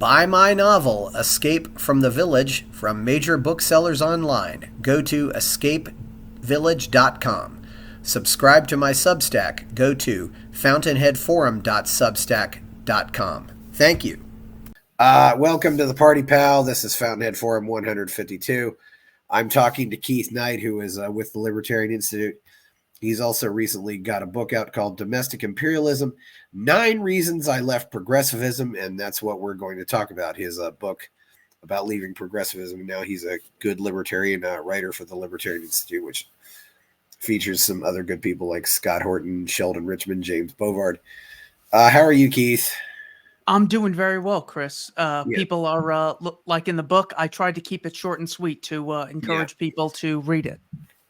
Buy my novel, Escape from the Village, from major booksellers online. Go to escapevillage.com. Subscribe to my Substack. Go to fountainheadforum.substack.com. Thank you. Welcome to the party, pal. This is Fountainhead Forum 152. I'm talking to Keith Knight, who is with the Libertarian Institute. He's also recently got a book out called Domestic Imperialism, 9 Reasons I Left Progressivism, and that's what we're going to talk about, his book about leaving progressivism. Now he's a good libertarian writer for the Libertarian Institute, which features some other good people like Scott Horton, Sheldon Richmond, James Bovard. How are you, Keith? I'm doing very well, Chris. Yeah. People are, like in the book, I tried to keep it short and sweet to encourage people to read it.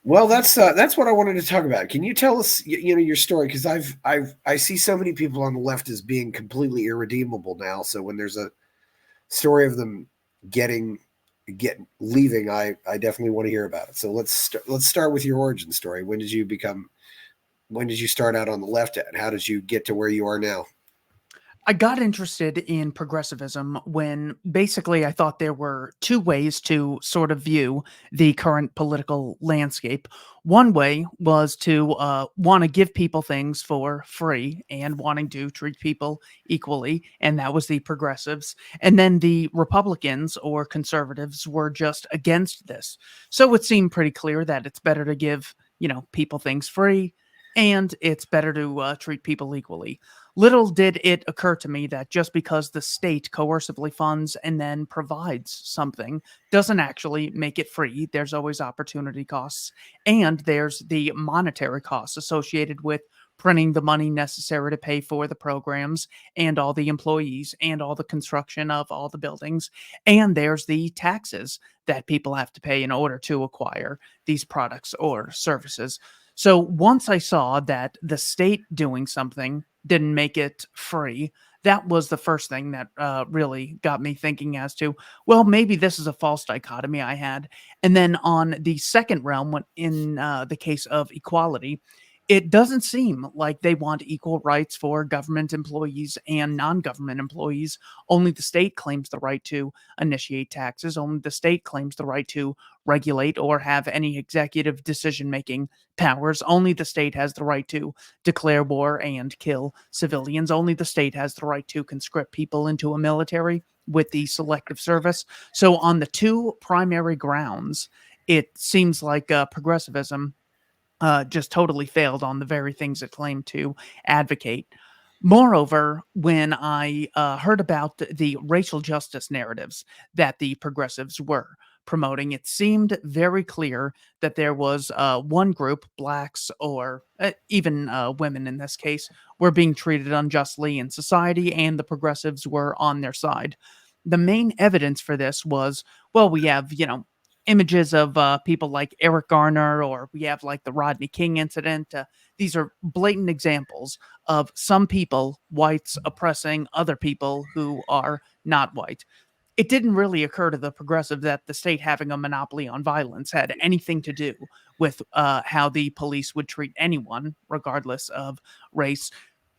Well, that's what I wanted to talk about. Can you tell us, your story? Because I see so many people on the left as being completely irredeemable now. So when there's a story of them leaving, I definitely want to hear about it. So let's start with your origin story. When did you start out on the left, and how did you get to where you are now? I got interested in progressivism when basically I thought there were 2 ways to sort of view the current political landscape. One way was to want to give people things for free and wanting to treat people equally, and that was the progressives. And then the Republicans or conservatives were just against this. So it seemed pretty clear that it's better to give, people things free, and it's better to treat people equally. Little did it occur to me that just because the state coercively funds and then provides something doesn't actually make it free. There's always opportunity costs, and there's the monetary costs associated with printing the money necessary to pay for the programs and all the employees and all the construction of all the buildings. And there's the taxes that people have to pay in order to acquire these products or services. So once I saw that the state doing something didn't make it free, that was the first thing that really got me thinking as to, well, maybe this is a false dichotomy I had. And then on the second realm, when in the case of equality, it doesn't seem like they want equal rights for government employees and non-government employees. Only the state claims the right to initiate taxes. Only the state claims the right to regulate or have any executive decision-making powers. Only the state has the right to declare war and kill civilians. Only the state has the right to conscript people into a military with the selective service. So on the 2 primary grounds, it seems like progressivism just totally failed on the very things it claimed to advocate. Moreover, when I heard about the racial justice narratives that the progressives were promoting, it seemed very clear that there was one group, blacks or even women in this case, were being treated unjustly in society, and the progressives were on their side. The main evidence for this was, well, we have, images of people like Eric Garner, or we have like the Rodney King incident. These are blatant examples of some people, whites, oppressing other people who are not white. It didn't really occur to the progressive that the state having a monopoly on violence had anything to do with how the police would treat anyone, regardless of race.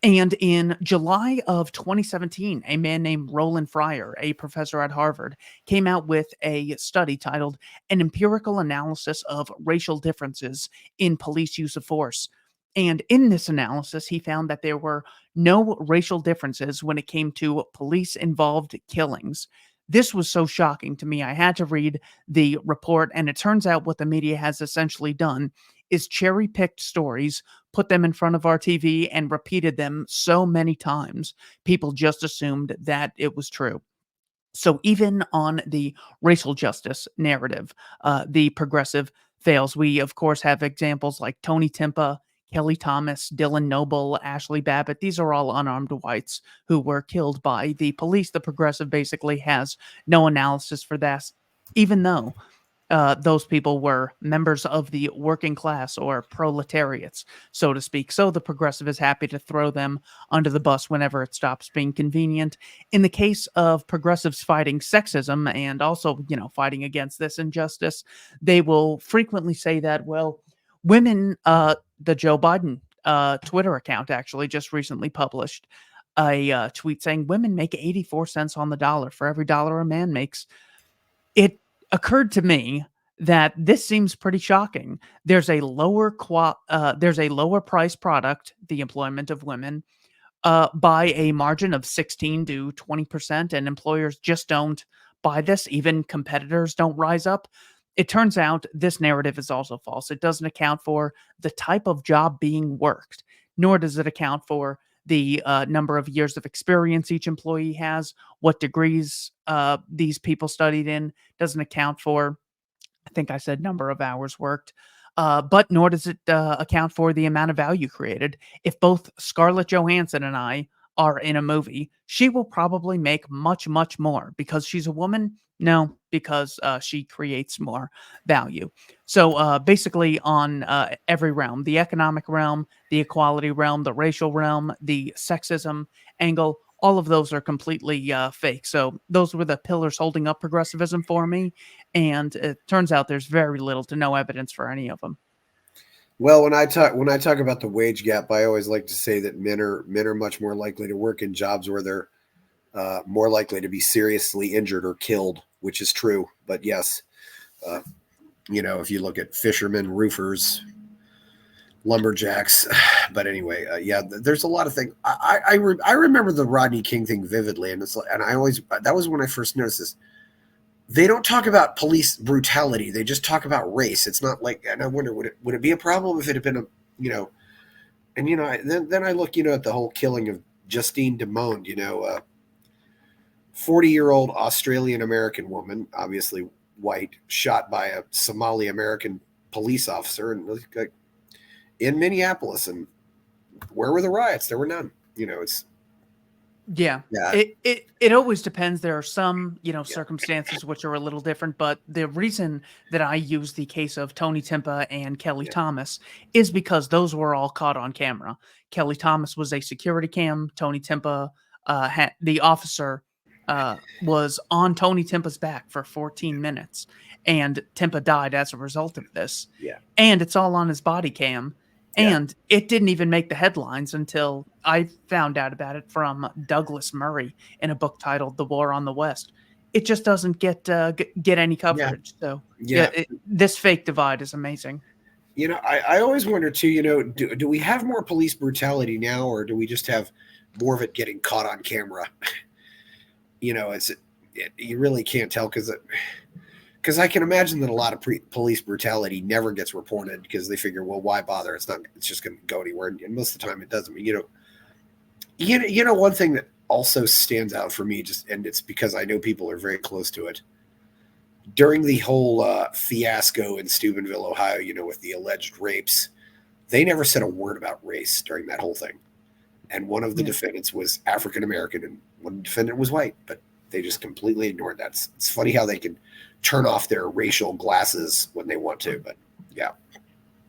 And in July of 2017, a man named Roland Fryer, a professor at Harvard, came out with a study titled An Empirical Analysis of Racial Differences in Police Use of Force. And in this analysis, he found that there were no racial differences when it came to police-involved killings. This was so shocking to me. I had to read the report, and it turns out what the media has essentially done is cherry-picked stories, put them in front of our TV, and repeated them so many times, people just assumed that it was true. So even on the racial justice narrative, the progressive fails. We, of course, have examples like Tony Timpa, Kelly Thomas, Dylan Noble, Ashley Babbitt. These are all unarmed whites who were killed by the police. The progressive basically has no analysis for that, even though those people were members of the working class or proletariats, so to speak. So the progressive is happy to throw them under the bus whenever it stops being convenient. In the case of progressives fighting sexism and also, fighting against this injustice, they will frequently say that, well, women, the Joe Biden Twitter account actually just recently published a tweet saying women make 84 cents on the dollar for every dollar a man makes. It occurred to me that this seems pretty shocking. There's a lower price product, the employment of women, by a margin of 16 to 20%, and employers just don't buy this. Even competitors don't rise up. It turns out this narrative is also false. It doesn't account for the type of job being worked, nor does it account for the number of years of experience each employee has, what degrees these people studied in, doesn't account for, I think I said number of hours worked, but nor does it account for the amount of value created. If both Scarlett Johansson and I are in a movie, she will probably make much, much more because she's a woman. No, because she creates more value. So basically, on every realm, the economic realm, the equality realm, the racial realm, the sexism angle, all of those are completely fake. So those were the pillars holding up progressivism for me, and it turns out there's very little to no evidence for any of them. Well, when I talk about the wage gap, I always like to say that men are much more likely to work in jobs where they're more likely to be seriously injured or killed, which is true. But yes, uh, if you look at fishermen, roofers, lumberjacks, but anyway, yeah, there's a lot of things. I remember the Rodney King thing vividly, and I always that was when I first noticed this. They don't talk about police brutality; they just talk about race. It's not like, and I wonder would it be a problem if it had been you know, and then I look at the whole killing of Justine Demond, 40-year-old Australian American woman, obviously white, shot by a Somali American police officer, and like, in Minneapolis. And where were the riots? There were none. It's Yeah. yeah, It always depends. There are some, yeah, circumstances which are a little different, but the reason that I use the case of Tony Timpa and Kelly yeah, Thomas is because those were all caught on camera. Kelly Thomas was a security cam. Tony Timpa, the officer, was on Tony Timpa's back for 14 minutes, and Timpa died as a result of this. yeah, And it's all on his body cam. yeah, And it didn't even make the headlines until I found out about it from Douglas Murray in a book titled "The War on the West." It just doesn't get any yeah, coverage. So yeah, yeah. this fake divide is amazing. I always wonder too. Do we have more police brutality now, or do we just have more of it getting caught on camera? You really can't tell because I can imagine that a lot of police brutality never gets reported because they figure, well, why bother? It's just going to go anywhere, and most of the time it doesn't. One thing that also stands out for me, and it's because I know people are very close to it. During the whole fiasco in Steubenville, Ohio, with the alleged rapes, they never said a word about race during that whole thing. And one of the Yeah. defendants was African American, and one defendant was white, but they just completely ignored that. It's funny how they can turn off their racial glasses when they want to, but yeah,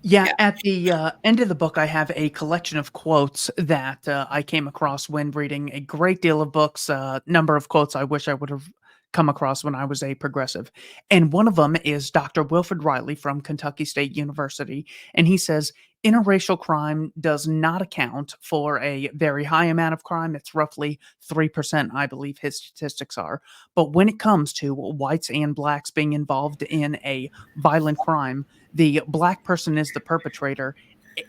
Yeah, yeah, at the end of the book, I have a collection of quotes that I came across when reading a great deal of books. Number of quotes I wish I would have come across when I was a progressive. And one of them is Dr. Wilfred Riley from Kentucky State University. And he says, interracial crime does not account for a very high amount of crime. It's roughly 3%, I believe his statistics are. But when it comes to whites and blacks being involved in a violent crime, the black person is the perpetrator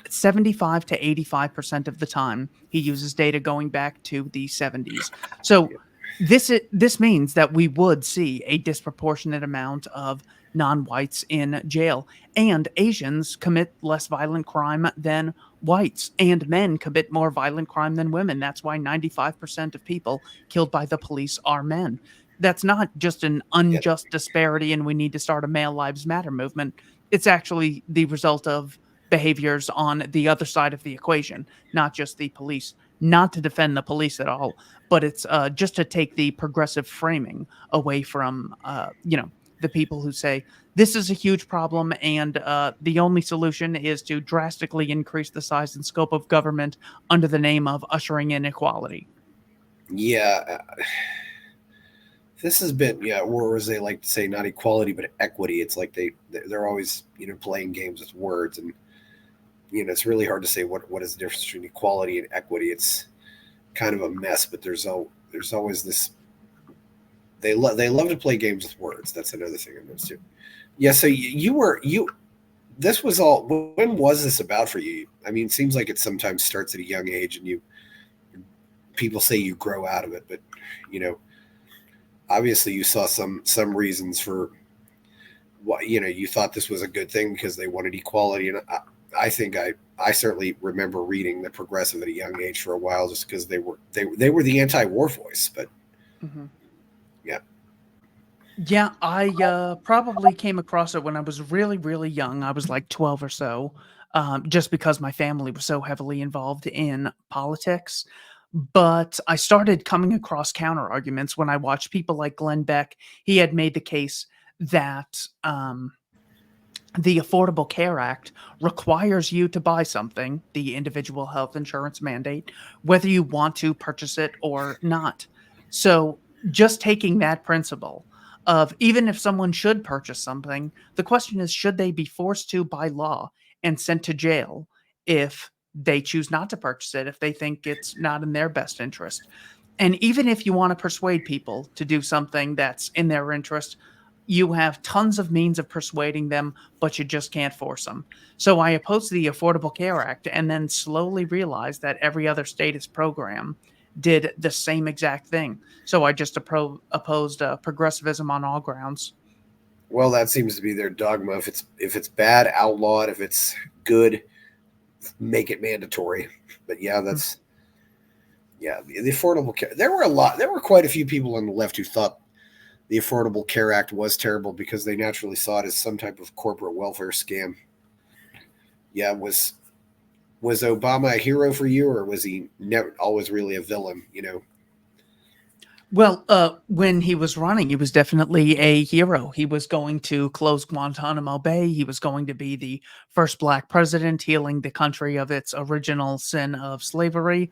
75 to 85% of the time. He uses data going back to the 70s. So this means that we would see a disproportionate amount of non-whites in jail, and Asians commit less violent crime than whites, and men commit more violent crime than women. That's why 95% of people killed by the police are men. That's not just an yeah, unjust disparity and we need to start a male lives matter movement. It's actually the result of behaviors on the other side of the equation, not just the police. Not to defend the police at all, but it's just to take the progressive framing away from, the people who say this is a huge problem and the only solution is to drastically increase the size and scope of government under the name of ushering in equality. yeah. This has been, or as they like to say, not equality but equity. It's like they're always playing games with words, and it's really hard to say what is the difference between equality and equity. kind of a mess, but there's always this. They love to play games with words. That's another thing I noticed too. Yeah. So you were you. This was all. When was this about for you? I mean, it seems like it sometimes starts at a young age, and you people say you grow out of it, but you know, obviously you saw some reasons for what you thought this was a good thing because they wanted equality, and I think I certainly remember reading the Progressive at a young age for a while just because they were the anti-war voice, but Mhm. yeah, Yeah, I probably came across it when I was really, really young. I was like 12 or so, just because my family was so heavily involved in politics. But I started coming across counter arguments when I watched people like Glenn Beck. He had made the case that the Affordable Care Act requires you to buy something, the individual health insurance mandate, whether you want to purchase it or not. So, just taking that principle of even if someone should purchase something, the question is should they be forced to by law and sent to jail if they choose not to purchase it, if they think it's not in their best interest? And even if you want to persuade people to do something that's in their interest, you have tons of means of persuading them, but you just can't force them. So I opposed the Affordable Care Act and then slowly realized that every other statist program did the same exact thing. So I just opposed progressivism on all grounds. well, that seems to be their dogma. If it's bad, outlaw it. If it's good, make it mandatory. But yeah, Mm. that's yeah the Affordable Care. There were quite a few people on the left who thought the Affordable Care Act was terrible because they naturally saw it as some type of corporate welfare scam. Yeah, was Obama a hero for you, or was he never always really a villain? Well, when he was running, he was definitely a hero. He was going to close Guantanamo Bay. He was going to be the first black president, healing the country of its original sin of slavery.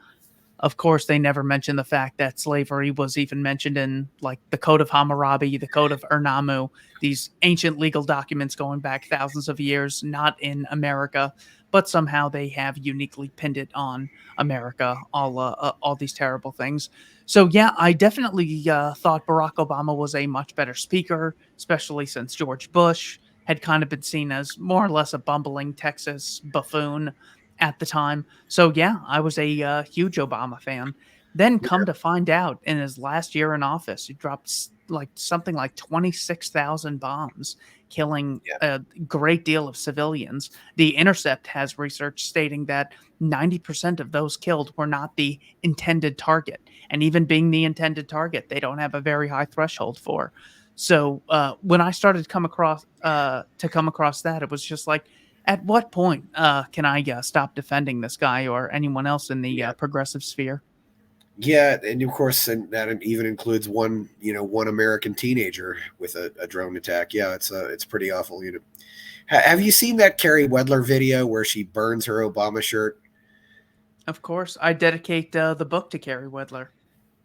Of course, they never mention the fact that slavery was even mentioned in like the Code of Hammurabi, the Code of Urnammu, these ancient legal documents going back thousands of years, not in America, but somehow they have uniquely pinned it on America, all these terrible things. So yeah, I definitely thought Barack Obama was a much better speaker, especially since George Bush had kind of been seen as more or less a bumbling Texas buffoon at the time. So yeah, I was a huge Obama fan. Then come to find out, in his last year in office, he dropped like something like 26,000 bombs, killing Yeah, a great deal of civilians. The Intercept has research stating that 90% of those killed were not the intended target, and even being the intended target, they don't have a very high threshold for. So when I started come across that, it was just like, at what point can I stop defending this guy or anyone else in the yeah, progressive sphere? yeah, and of course, and that even includes one American teenager with a drone attack. Yeah, it's pretty awful. Have you seen that Carrie Wedler video where she burns her Obama shirt? Of course, I dedicate the book to Carrie Wedler.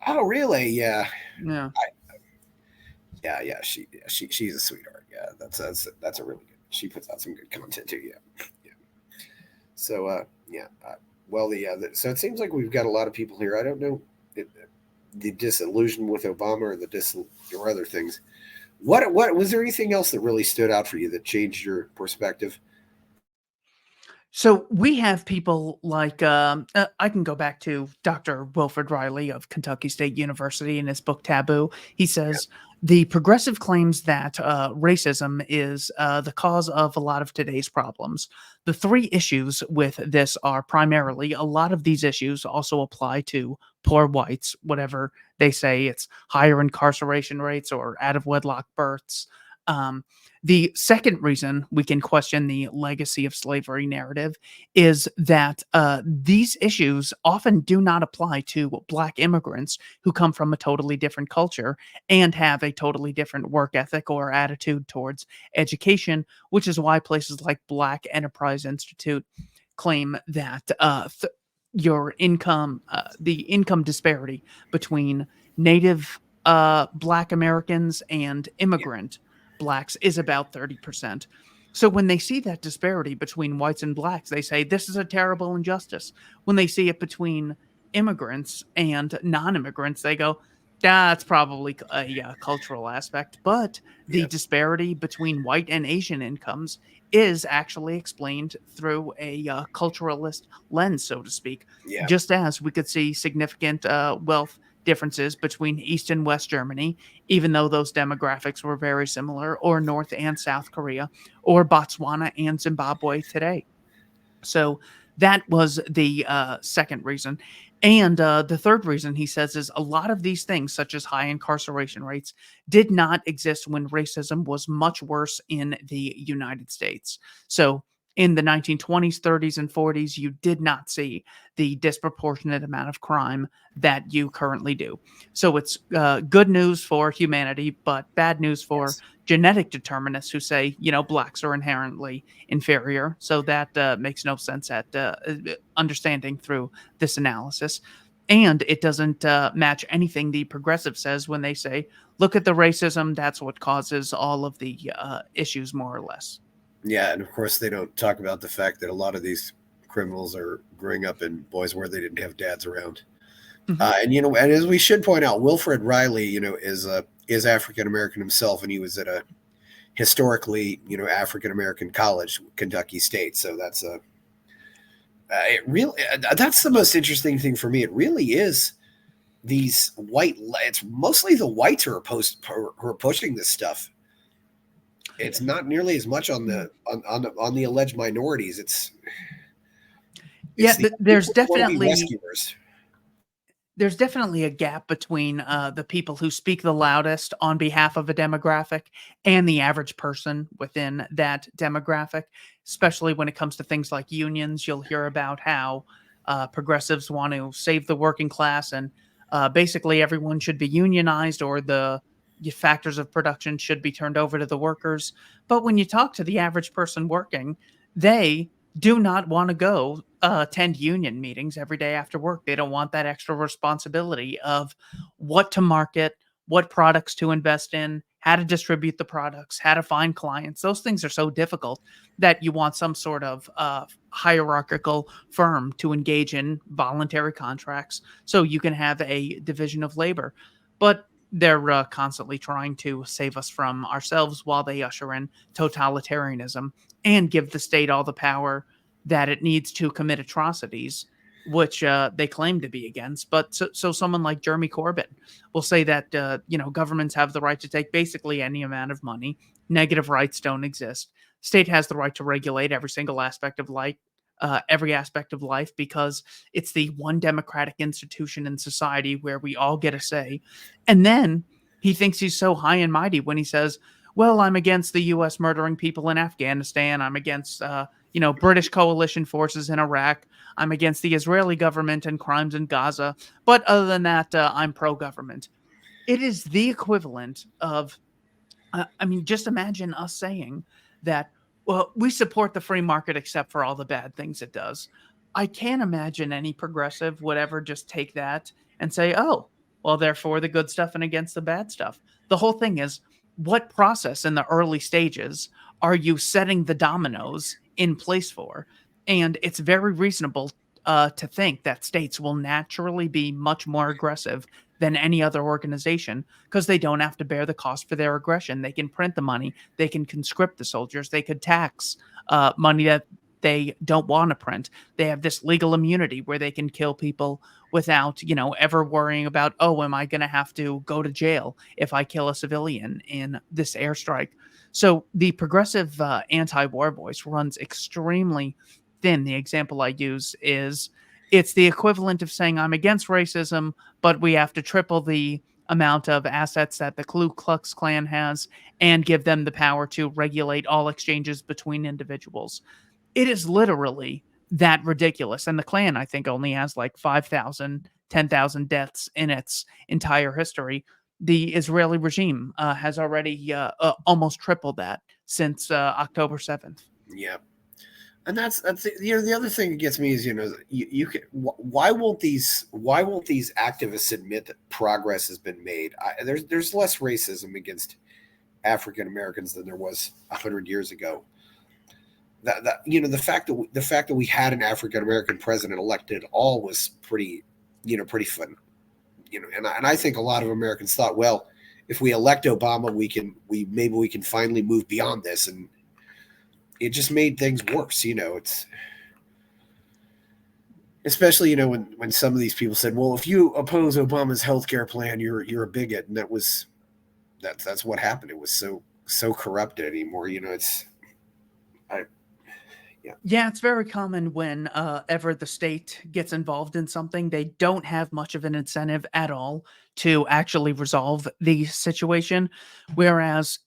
Oh, really? Yeah, Yeah. yeah. She's a sweetheart. Yeah, that's a really good. She puts out some good content too. Yeah, yeah. So yeah. Well, so it seems like we've got a lot of people here. I don't know the disillusion with Obama or or other things. What was there anything else that really stood out for you that changed your perspective? So we have people like I can go back to Dr. Wilfred Riley of Kentucky State University in his book Taboo. He Yeah, says the progressive claims that racism is the cause of a lot of today's problems. The three issues with this are primarily a lot of these issues also apply to poor whites, whatever they say. It's higher incarceration rates or out of wedlock births. Um, the second reason we can question the legacy of slavery narrative is that these issues often do not apply to Black immigrants who come from a totally different culture and have a totally different work ethic or attitude towards education, which is why places like Black Enterprise Institute claim that the income disparity between Native Black Americans and yeah, immigrant Blacks is about 30%. So when they see that disparity between whites and blacks, they say this is a terrible injustice. When they see it between immigrants and non-immigrants, they go, that's probably a cultural aspect. But the Yeah. disparity between white and Asian incomes is actually explained through a culturalist lens, so to speak. Yeah. Just as we could see significant wealth differences between East and West Germany, even though those demographics were very similar, or North and South Korea, or Botswana and Zimbabwe today. So that was the second reason. And the third reason he says is a lot of these things, such as high incarceration rates, did not exist when racism was much worse in the United States. So in the 1920s, 30s, and 40s, you did not see the disproportionate amount of crime that you currently do. So it's good news for humanity, but bad news for Yes. genetic determinists who say, blacks are inherently inferior. So that makes no sense at understanding through this analysis. And it doesn't match anything the progressive says when they say, look at the racism. That's what causes all of the issues, more or less. Yeah, and of course they don't talk about the fact that a lot of these criminals are growing up in boys where they didn't have dads around. Mhm. And as we should point out, Wilfred Riley, is African American himself, and he was at a historically, African American college, Kentucky State. So that's a it really that's the most interesting thing for me. It really is these it's mostly the whites who are pushing this stuff. It's not nearly as much on on the alleged minorities. It's Yeah, the there's people who want to be definitely rescuers. a gap between the people who speak the loudest on behalf of a demographic and the average person within that demographic, especially when it comes to things like unions. You'll hear about how progressives want to save the working class, and basically everyone should be unionized, or the factors of production should be turned over to the workers. But when you talk to the average person working, they do not want to go attend union meetings every day after work. They don't want that extra responsibility of what to market, what products to invest in, how to distribute the products, how to find clients. Those things are so difficult that you want some sort of hierarchical firm to engage in voluntary contracts so you can have a division of labor. But they're constantly trying to save us from ourselves while they usher in totalitarianism and give the state all the power that it needs to commit atrocities, which they claim to be against. But so someone like Jeremy Corbyn will say that governments have the right to take basically any amount of money. Negative rights don't exist. State has the right to regulate every single aspect of life. Every aspect of life, because it's the one democratic institution in society where we all get a say. And then he thinks he's so high and mighty when he says, well, I'm against the U.S. murdering people in Afghanistan. I'm against, British coalition forces in Iraq. I'm against the Israeli government and crimes in Gaza. But other than that, I'm pro-government. It is the equivalent of I mean, just imagine us saying that, well, we support the free market except for all the bad things it does. I can't imagine any progressive would ever just take that and say, oh, well, they're for the good stuff and against the bad stuff. The whole thing is, what process in the early stages are you setting the dominoes in place for? And it's very reasonable to think that states will naturally be much more aggressive than any other organization because they don't have to bear the cost for their aggression. They can print the money, they can conscript the soldiers, they could tax money that they don't want to print. They have this legal immunity where they can kill people without, ever worrying about, oh, am I going to have to go to jail if I kill a civilian in this airstrike? So the progressive anti-war voice runs extremely thin. The example I use is it's the equivalent of saying I'm against racism, but we have to triple the amount of assets that the Ku Klux Klan has and give them the power to regulate all exchanges between individuals. It is literally that ridiculous. And the Klan, I think, only has like 5,000, 10,000 deaths in its entire history. The Israeli regime has already almost tripled that since October 7th. Yeah. And that's the other thing that gets me is you can why won't these activists admit that progress has been made? There's less racism against African Americans than there was 100 years ago. The fact that we had an African American president elected at all was pretty pretty fun. And I think a lot of Americans thought, well, if we elect Obama, maybe we can finally move beyond this, and it just made things worse. It's especially when some of these people said, well, if you oppose Obama's healthcare plan, you're a bigot, and that's what happened. It was so corrupted anymore. It's I yeah. Yeah, it's very common when ever the state gets involved in something, they don't have much of an incentive at all to actually resolve the situation. Whereas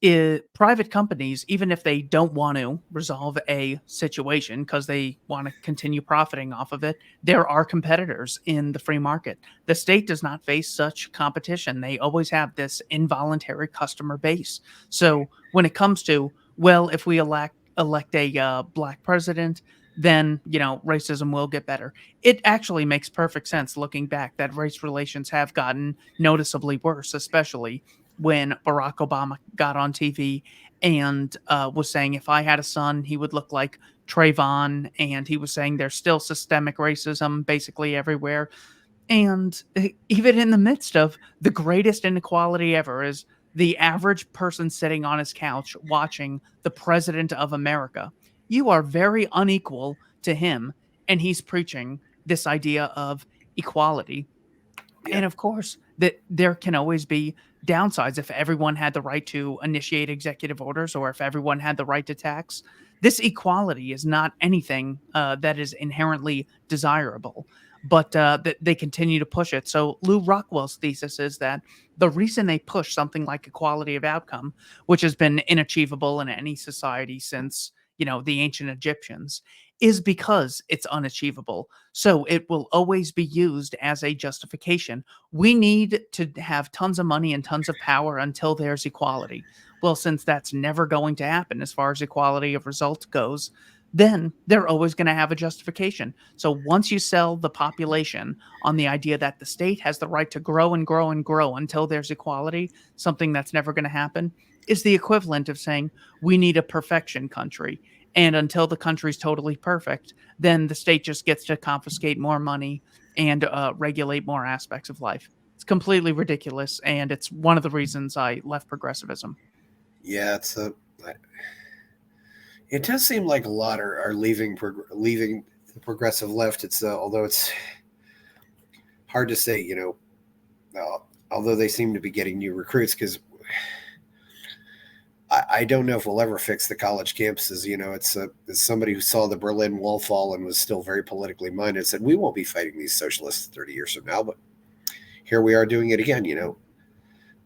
private companies, even if they don't want to resolve a situation because they want to continue profiting off of it, there are competitors in the free market. The state does not face such competition. They always have this involuntary customer base. So when it comes to, well, if we elect a black president, then racism will get better. It actually makes perfect sense looking back that race relations have gotten noticeably worse, especially when Barack Obama got on TV and was saying if I had a son, he would look like Trayvon, and he was saying there's still systemic racism basically everywhere. And even in the midst of the greatest inequality ever is the average person sitting on his couch watching the president of America. You are very unequal to him, and he's preaching this idea of equality. Yeah. And of course, that there can always be downsides if everyone had the right to initiate executive orders or if everyone had the right to tax. This equality is not anything that is inherently desirable, but that they continue to push it. So Lou Rockwell's thesis is that the reason they push something like equality of outcome, which has been inachievable in any society since the ancient Egyptians, is because it's unachievable. So it will always be used as a justification. We need to have tons of money and tons of power until there's equality. Well, since that's never going to happen as far as equality of result goes, then they're always going to have a justification. So once you sell the population on the idea that the state has the right to grow and grow and grow until there's equality, something that's never going to happen, is the equivalent of saying we need a perfection country. And until the country's totally perfect, then the state just gets to confiscate more money and regulate more aspects of life. It's completely ridiculous, and it's one of the reasons I left progressivism. Yeah, it does seem like a lot are leaving the progressive left. It's although it's hard to say, although they seem to be getting new recruits, because I don't know if we'll ever fix the college campuses. It's somebody who saw the Berlin Wall fall and was still very politically minded said, we won't be fighting these socialists 30 years from now, but here we are doing it again.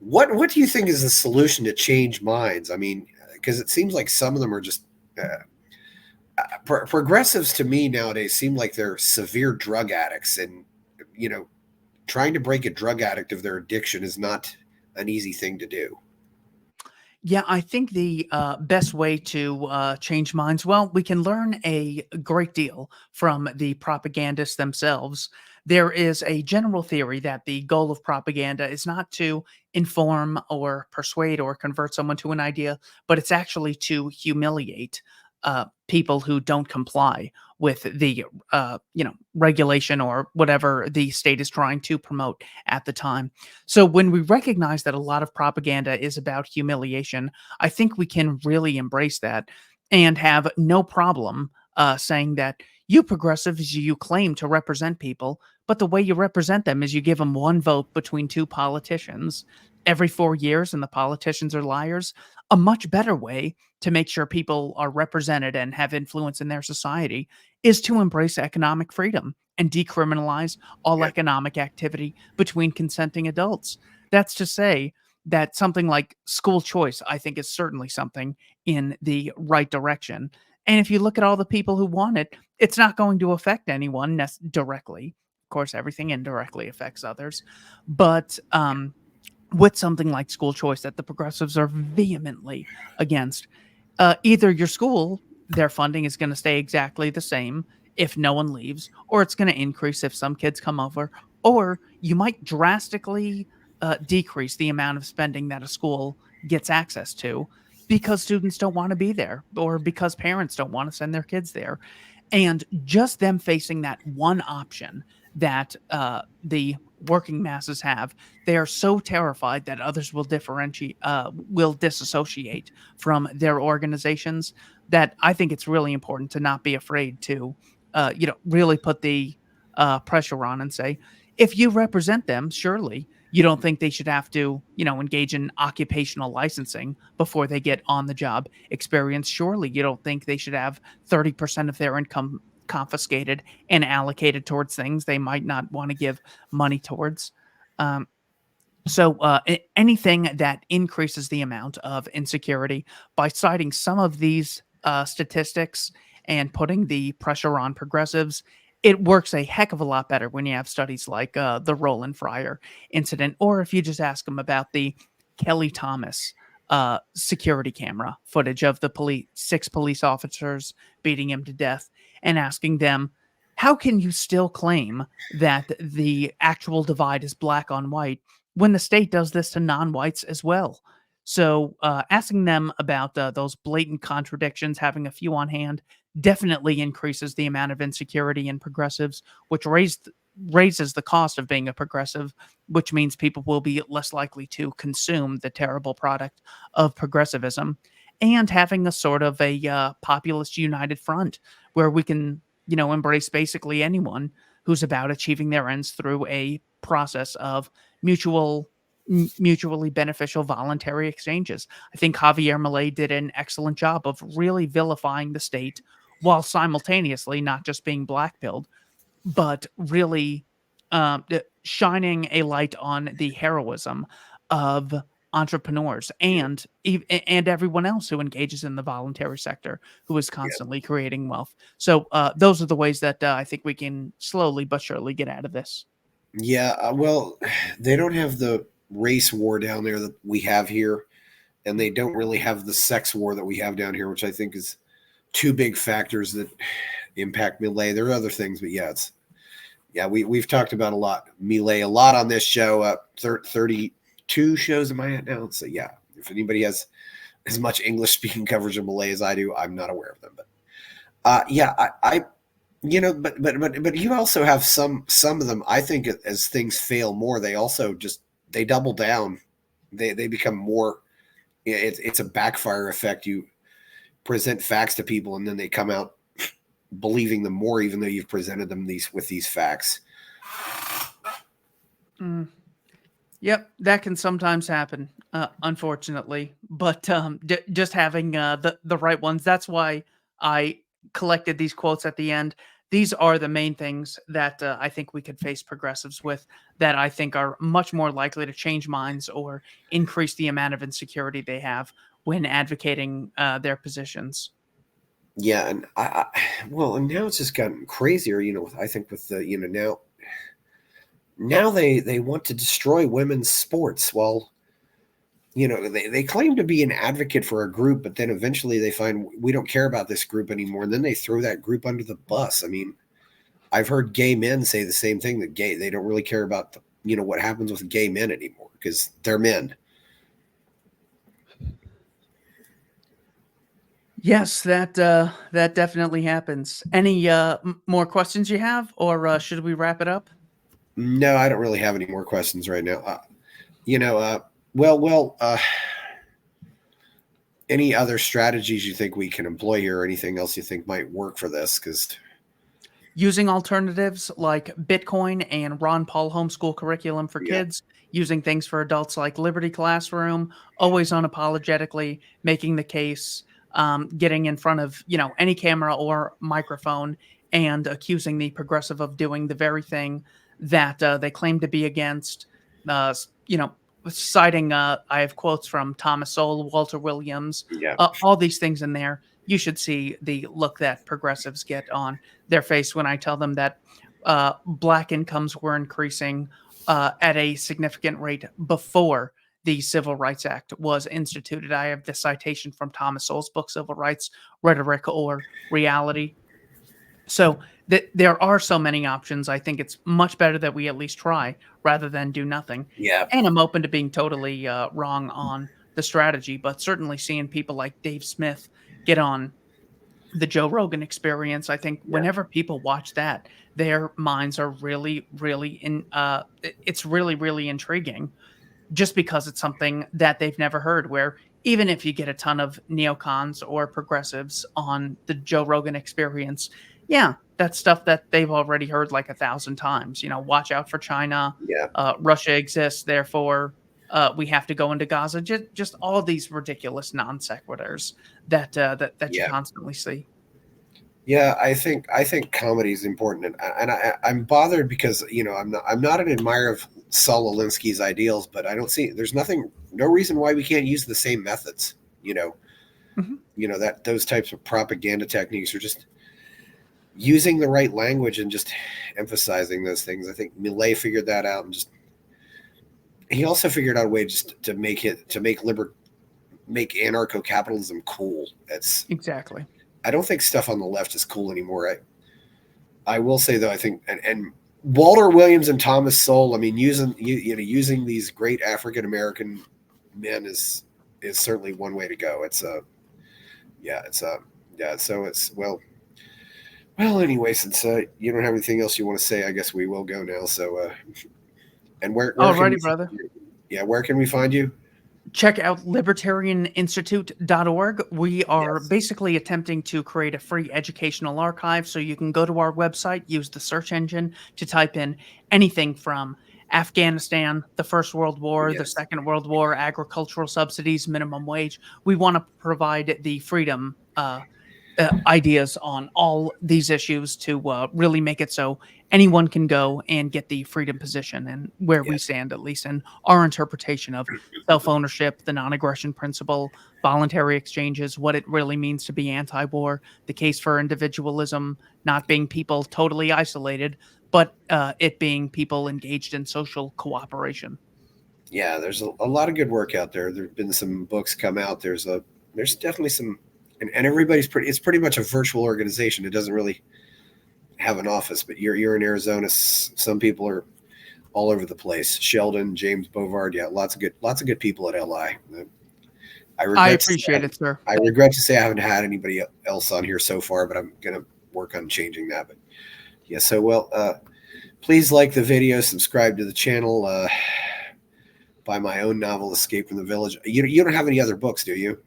What do you think is the solution to change minds? I mean, because it seems like some of them are just progressives to me nowadays seem like they're severe drug addicts, and trying to break a drug addict of their addiction is not an easy thing to do. Yeah, I think the best way to change minds, well, we can learn a great deal from the propagandists themselves. There is a general theory that the goal of propaganda is not to inform or persuade or convert someone to an idea, but it's actually to humiliate people who don't comply with the regulation or whatever the state is trying to promote at the time. So when we recognize that a lot of propaganda is about humiliation, I think we can really embrace that and have no problem saying that you progressives, you claim to represent people, but the way you represent them is you give them one vote between two politicians every 4 years, and the politicians are liars. A much better way to make sure people are represented and have influence in their society is to embrace economic freedom and decriminalize all Yeah. economic activity between consenting adults. That's to say that something like school choice, I think, is certainly something in the right direction. And if you look at all the people who want it, it's not going to affect anyone directly. Of course, everything indirectly affects others. But with something like school choice that the progressives are vehemently against, either your school, their funding is going to stay exactly the same if no one leaves, or it's going to increase if some kids come over, or you might drastically decrease the amount of spending that a school gets access to because students don't want to be there or because parents don't want to send their kids there. And just them facing that one option, that the working masses have. They are so terrified that others will disassociate from their organizations, that I think it's really important to not be afraid to, really put the pressure on and say, if you represent them, surely you don't think they should have to, engage in occupational licensing before they get on the job experience. Surely you don't think they should have 30% of their income confiscated and allocated towards things they might not want to give money towards. Um, anything that increases the amount of insecurity by citing some of these statistics and putting the pressure on progressives, it works a heck of a lot better when you have studies like the Roland Fryer incident, or if you just ask them about the Kelly Thomas security camera footage of the 6 police officers beating him to death, and asking them, how can you still claim that the actual divide is black on white when the state does this to non-whites as well? So, asking them about those blatant contradictions, having a few on hand, definitely increases the amount of insecurity in progressives, which raises the cost of being a progressive, which means people will be less likely to consume the terrible product of progressivism. And having a sort of a populist united front where we can, embrace basically anyone who's about achieving their ends through a process of mutually beneficial voluntary exchanges. I think Javier Milei did an excellent job of really vilifying the state while simultaneously not just being blackpilled, but really shining a light on the heroism of entrepreneurs Yeah. and everyone else who engages in the voluntary sector, who is Yeah. constantly creating wealth. So those are the ways that I think we can slowly but surely get out of this. Yeah, well, they don't have the race war down there that we have here, and they don't really have the sex war that we have down here, which I think is two big factors that impact Millet. There are other things, but we've talked about Millet a lot on this show. 32 shows am I at now? So yeah, if anybody has as much English speaking coverage of Millet as I do, I'm not aware of them. But I but you also have some of them. I think as things fail more, they also they double down. They become more. It's a backfire effect. You present facts to people, and then they come out believing them more, even though you've presented them these facts. Mm. Yep, that can sometimes happen, unfortunately. But just having the right ones. That's why I collected these quotes at the end. These are the main things that I think we could face progressives with, that I think are much more likely to change minds or increase the amount of insecurity they have when advocating their positions. Yeah, and and now it's just gotten crazier. I think with the now they want to destroy women's sports. Well, they claim to be an advocate for a group, but then eventually they find we don't care about this group anymore, and then they throw that group under the bus. I mean, I've heard gay men say the same thing, that they don't really care about what happens with gay men anymore because they're men. Yes, that definitely happens. Any more questions you have, or should we wrap it up? No, I don't really have any more questions right now. You know, well, any other strategies you think we can employ here, or anything else you think might work for this? Because Using alternatives like Bitcoin and Ron Paul homeschool curriculum for yeah, kids, using things for adults like Liberty Classroom, always unapologetically making the case, getting in front of any camera or microphone and accusing the progressive of doing the very thing that they claim to be against. Uh, s- you know, citing I have quotes from Thomas Sowell, Walter Williams, yeah, all these things in there. You should see the look that progressives get on their face when I tell them that black incomes were increasing at a significant rate before the Civil Rights Act was instituted. I have the citation from Thomas Sowell's book, Civil Rights, Rhetoric or Reality. So there are so many options. I think it's much better that we at least try rather than do nothing. yeah, And I'm open to being totally wrong on the strategy, but certainly seeing people like Dave Smith get on the Joe Rogan Experience. I think Yeah. whenever people watch that, their minds are really, really it's really, really intriguing just because it's something that they've never heard. Where even if you get a ton of neocons or progressives on the Joe Rogan Experience, yeah, that's stuff that they've already heard like 1,000 times. Watch out for China. Yeah. Russia exists, therefore we have to go into Gaza. Just all these ridiculous non sequiturs that you Yeah. constantly see. Yeah, I think comedy is important, and I'm bothered because I'm not an admirer of Saul Alinsky's ideals, but I don't see there's no reason why we can't use the same methods. You know, Mhm. that those types of propaganda techniques are just using the right language and just emphasizing those things. I think Millet figured that out, and just he also figured out a way just to make anarcho capitalism cool. That's Exactly. I don't think stuff on the left is cool anymore. I will say though, I think and Walter Williams and Thomas Sowell. I mean, using these great African American men is certainly one way to go. Yeah. So it's well. Anyway, since you don't have anything else you want to say, I guess we will go now. So and where can we Alrighty, find brother. you? Yeah, where can we find you? Check out libertarianinstitute.org. We are Yes. basically attempting to create a free educational archive, so you can go to our website, use the search engine to type in anything from Afghanistan, the First World War, the Yes. Second World War, agricultural subsidies, minimum wage. We want to provide the freedom ideas on all these issues to really make it so anyone can go and get the freedom position and where we Yes. stand, at least in our interpretation of self ownership, the non aggression principle, voluntary exchanges, what it really means to be anti war, the case for individualism, not being people totally isolated, but it being people engaged in social cooperation. Yeah, there's a lot of good work out there. There've been some books come out. There's definitely some, and everybody's it's pretty much a virtual organization. It doesn't really have an office, but you're in Arizona. Some people are all over the place. Sheldon, James Bovard, yeah, lots of good people at LI. I I regret to say appreciate it, sir. I regret to say I haven't had anybody else on here so far, but I'm gonna work on changing that. But yeah, so well, please like the video, subscribe to the channel. Buy my own novel, Escape from the Village. You don't have any other books, do you?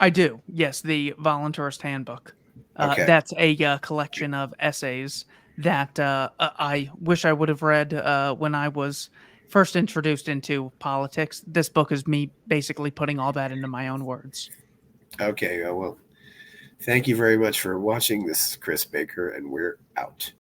I do. Yes, the Voluntarist Handbook. Okay. That's a collection of essays that I wish I would have read when I was first introduced into politics. This book is me basically putting all that into my own words. Okay. Well, thank you very much for watching. This is Chris Baker, and we're out.